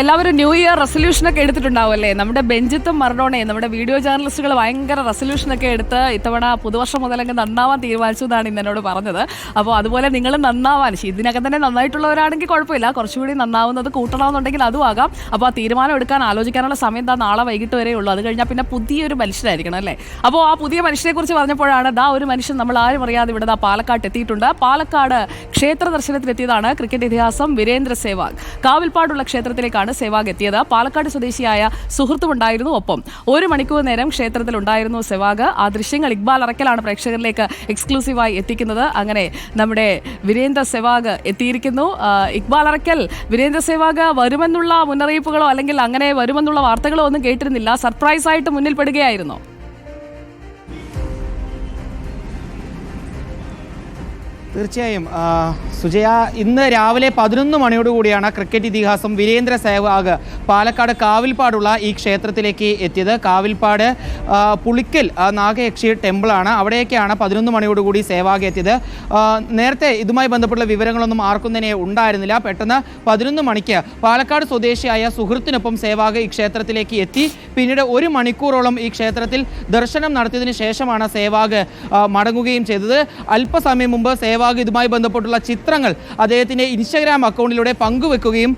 എല്ലാവരും new year റെസൊല്യൂഷനൊക്കെ എടുത്തിട്ടുണ്ടാവുമല്ലേ? നമ്മുടെ ബെഞ്ചിത്തും മറഡോണയും നമ്മുടെ വീഡിയോ ജേർണലിസ്റ്റുകൾ ഭയങ്കര റെസൊല്യൂഷനൊക്കെ എടുത്ത് ഇത്തവണ പുതുവർഷം മുതലങ്ങ് നന്നാവാൻ തീരുമാനിച്ചു എന്നാണ് ഇന്നോട് പറഞ്ഞത്. അപ്പോൾ അതുപോലെ നിങ്ങൾ നന്നാവാൻ ഇതിനകം തന്നെ നന്നായിട്ടുള്ളവരാണെങ്കിൽ കുഴപ്പമില്ല, കുറച്ചുകൂടി നന്നാവുന്നത് കൂട്ടണമെന്നുണ്ടെങ്കിൽ അതും ആകാം. അപ്പോൾ ആ തീരുമാനം എടുക്കാൻ ആലോചിക്കാനുള്ള സമയം എന്താ നാളെ വൈകിട്ട് വരെ ഉള്ളൂ. അത് കഴിഞ്ഞാൽ പിന്നെ പുതിയൊരു മനുഷ്യരായിരിക്കണം അല്ലേ? അപ്പോൾ ആ പുതിയ മനുഷ്യനെ കുറിച്ച് പറഞ്ഞപ്പോഴാണ് ഒരു മനുഷ്യൻ നമ്മൾ ആരും അറിയാതെ ഇവിടെ പാലക്കാട്ട് എത്തിയിട്ടുണ്ട്. പാലക്കാട് ക്ഷേത്ര ദർശനത്തിനെത്തിയതാണ് ക്രിക്കറ്റ് ഇതിഹാസം വീരേന്ദ്ര സേവാഗ്. കാവിൽപ്പാടുള്ള ക്ഷേത്രത്തിലേക്കാണ് സേവാഗ് എത്തിയത്. പാലക്കാട് സ്വദേശിയായ സുഹൃത്തുമുണ്ടായിരുന്നു. ഒപ്പം 1 മണിക്കൂർ നേരം ക്ഷേത്രത്തിൽ ഉണ്ടായിരുന്നു സേവാഗ്. ആ ദൃശ്യങ്ങൾ ഇക്ബാൽ അറക്കലാണ് പ്രേക്ഷകരിലേക്ക് എക്സ്ക്ലൂസീവായി എത്തിക്കുന്നത്. അങ്ങനെ നമ്മുടെ വീരേന്ദ്ര സേവാഗ് എത്തിയിരിക്കുന്നു. ഇക്ബാൽ അറക്കൽ, വീരേന്ദ്ര സേവാഗ് വരുമെന്നുള്ള മുന്നറിയിപ്പുകളോ അല്ലെങ്കിൽ അങ്ങനെ വരുമെന്നുള്ള വാർത്തകളോ ഒന്നും കേട്ടിരുന്നില്ല. സർപ്രൈസ് ആയിട്ട് മുന്നിൽപ്പെടുകയായിരുന്നു. തീർച്ചയായും സുജയ, ഇന്ന് രാവിലെ 11 മണിയോടുകൂടിയാണ് ക്രിക്കറ്റ് ഇതിഹാസം വീരേന്ദ്ര സേവാഗ് പാലക്കാട് കാവിൽപ്പാടുള്ള ഈ ക്ഷേത്രത്തിലേക്ക് എത്തിയത്. കാവിൽപ്പാട് പുളിക്കൽ നാഗയക്ഷി ടെമ്പിളാണ്. അവിടേക്കാണ് 11 മണിയോടുകൂടി സേവാഗ് എത്തിയത്. നേരത്തെ ഇതുമായി ബന്ധപ്പെട്ടുള്ള വിവരങ്ങളൊന്നും ആർക്കും തന്നെ ഉണ്ടായിരുന്നില്ല. പെട്ടെന്ന് 11 മണിക്ക് പാലക്കാട് സ്വദേശിയായ സുഹൃത്തിനൊപ്പം സേവാഗ് ഈ ക്ഷേത്രത്തിലേക്ക് എത്തി. പിന്നീട് 1 മണിക്കൂറോളം ഈ ക്ഷേത്രത്തിൽ ദർശനം നടത്തിയതിനു ശേഷമാണ് സേവാഗ് മടങ്ങുകയും ചെയ്തത്. അല്പസമയം മുമ്പ് സേവാഗ് ഇതുമായി ബന്ധപ്പെട്ടുള്ള ചിത്രങ്ങൾ അദ്ദേഹത്തിന്റെ ഇൻസ്റ്റഗ്രാം അക്കൗണ്ടിലൂടെ പങ്കുവെക്കുകയും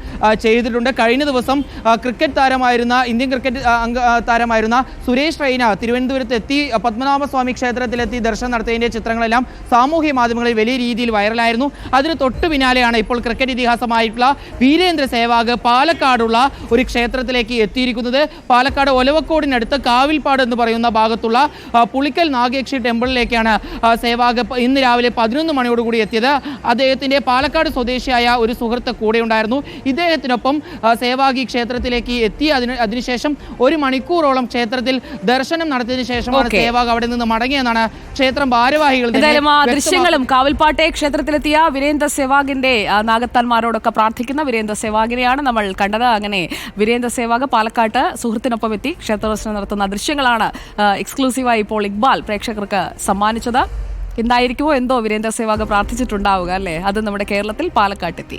ചെയ്തിട്ടുണ്ട്. കഴിഞ്ഞ ദിവസം ക്രിക്കറ്റ് താരമായിരുന്ന ഇന്ത്യൻ ക്രിക്കറ്റ് താരമായിരുന്ന സുരേഷ് റെയ്ന തിരുവനന്തപുരത്ത് എത്തി പത്മനാഭസ്വാമി ക്ഷേത്രത്തിലെത്തി ദർശനം നടത്തിയതിന്റെ ചിത്രങ്ങളെല്ലാം സാമൂഹ്യ മാധ്യമങ്ങളിൽ വലിയ രീതിയിൽ വൈറലായിരുന്നു. അതിന് തൊട്ടു പിന്നാലെയാണ് ഇപ്പോൾ ക്രിക്കറ്റ് ഇതിഹാസമായിട്ടുള്ള വീരേന്ദ്ര സേവാഗ് പാലക്കാടുള്ള ഒരു ക്ഷേത്രത്തിലേക്ക് എത്തിയിരിക്കുന്നത്. പാലക്കാട് ഒലവക്കോടിനടുത്ത് കാവിൽപ്പാട് എന്ന് പറയുന്ന ഭാഗത്തുള്ള പുളിക്കൽ നാഗയക്ഷി ടെമ്പിളിലേക്കാണ് സേവാഗ് ഇന്ന് രാവിലെ 11 മണിയോടുകൂടി എത്തിയത്. അദ്ദേഹത്തിന്റെ പാലക്കാട് സ്വദേശിയായ ഒരു സുഹൃത്ത് കൂടെ ഉണ്ടായിരുന്നു. ഇദ്ദേഹത്തിനൊപ്പം സേവാഗ് ക്ഷേത്രത്തിലേക്ക് എത്തി. അതിനുശേഷം 1 മണിക്കൂറോളം ക്ഷേത്രത്തിൽ ദർശനം നടത്തിയതിനു ശേഷമാണ് സേവാഗ് അവിടെ നിന്ന് മടങ്ങിയെന്നാണ് ക്ഷേത്രം ഭാരവാഹികൾ. ദൃശ്യങ്ങളും കാവിൽപ്പാട്ടെ ക്ഷേത്രത്തിലെത്തിയ വീരേന്ദ്ര സേവാഗിന്റെ നാഗത്താന്മാരോടൊക്കെ പ്രാർത്ഥിക്കുന്ന വീരേന്ദ്ര സേവാഗിനെയാണ് നമ്മൾ കണ്ടത്. അങ്ങനെ വീരേന്ദ്ര സേവാഗ് പാലക്കാട്ട് സുഹൃത്തിനൊപ്പം എത്തി ക്ഷേത്ര ദർശനം നടത്തുന്ന ദൃശ്യങ്ങളാണ് എക്സ്ക്ലൂസീവായി ഇപ്പോൾ ഇക്ബാൽ പ്രേക്ഷകർക്ക് സമ്മാനിച്ചത്. എന്തായിരിക്കുമോ എന്തോ വീരേന്ദ്ര സേവാഗ് പ്രാർത്ഥിച്ചിട്ടുണ്ടാവുക അല്ലേ? അത് നമ്മുടെ കേരളത്തിൽ പാലക്കാട്ടെത്തി.